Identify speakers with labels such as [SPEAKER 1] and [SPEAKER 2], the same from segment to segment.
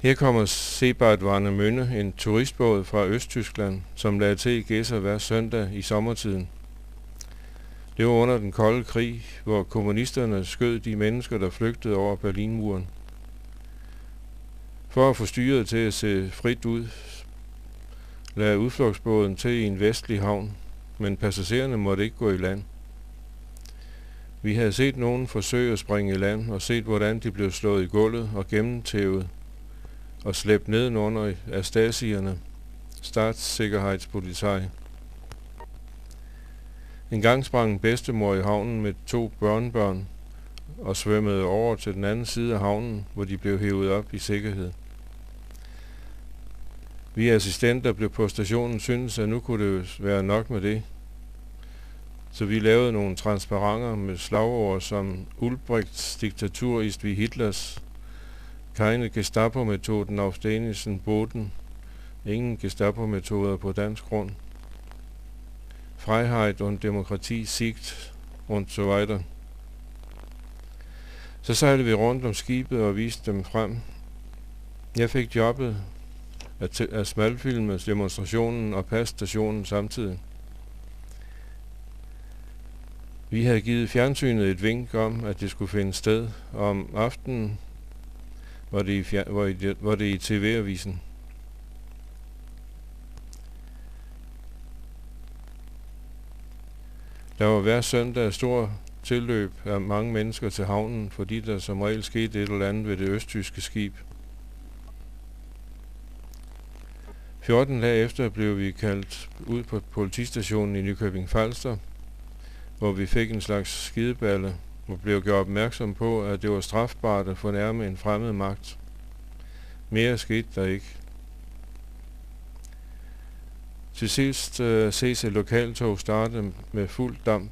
[SPEAKER 1] Her kommer Seebad Warnemünde, en turistbåd fra Østtyskland, som lagde til i Gedser hver søndag i sommertiden. Det var under den kolde krig, hvor kommunisterne skød de mennesker, der flygtede over Berlinmuren. For at få styret til at se frit ud, lagde udflugtsbåden til i en vestlig havn, men passagererne måtte ikke gå i land. Vi havde set nogen forsøge at springe i land og set, hvordan de blev slået i gulvet og gennemtævet og slæbt nedenunder af stasierne, Staatssicherheitspolizei. En gang sprang en bedstemor i havnen med 2 børnebørn og svømmede over til den anden side af havnen, hvor de blev hævet op i sikkerhed. Vi assistenter blev på stationen syntes, at nu kunne det være nok med det. Så vi lavede nogle transparenter med slagord som Ulbrichts diktatur ist wie Hitlers, keine Gestapo-metoden auf dänischen Boden, ingen Gestapo-metoder på dansk grund, Freiheit und Demokratie siegt und so weiter. Så sejlede vi rundt om skibet og viste dem frem. Jeg fik jobbet at smalfilme demonstrationen og passe stationen samtidig. Vi havde givet fjernsynet et vink om, at det skulle finde sted, og om aftenen var det i TV-avisen. Der var hver søndag stor tilløb af mange mennesker til havnen, fordi der som regel skete et eller andet ved det østtyske skib. 14 dage efter blev vi kaldt ud på politistationen i Nykøbing Falster, hvor vi fik en slags skideballe og blev gjort opmærksom på, at det var strafbart at fornærme en fremmed magt. Mere skete der ikke. Til sidst ses et lokaltog starte med fuld damp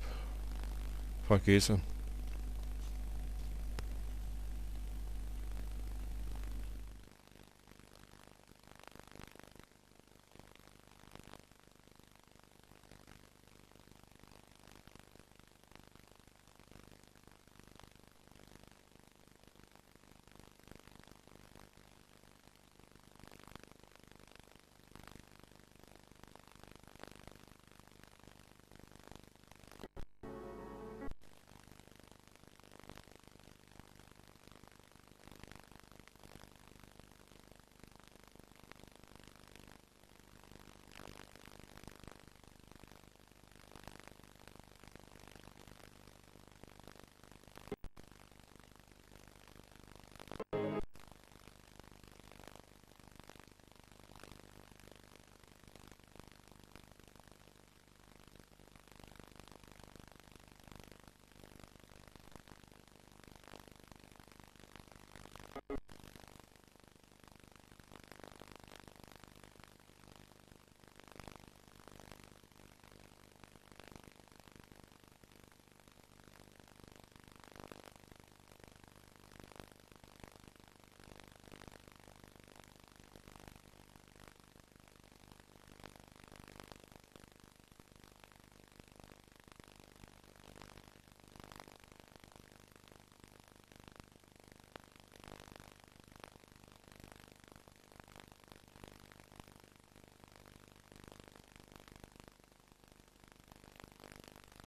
[SPEAKER 1] fra Gedser.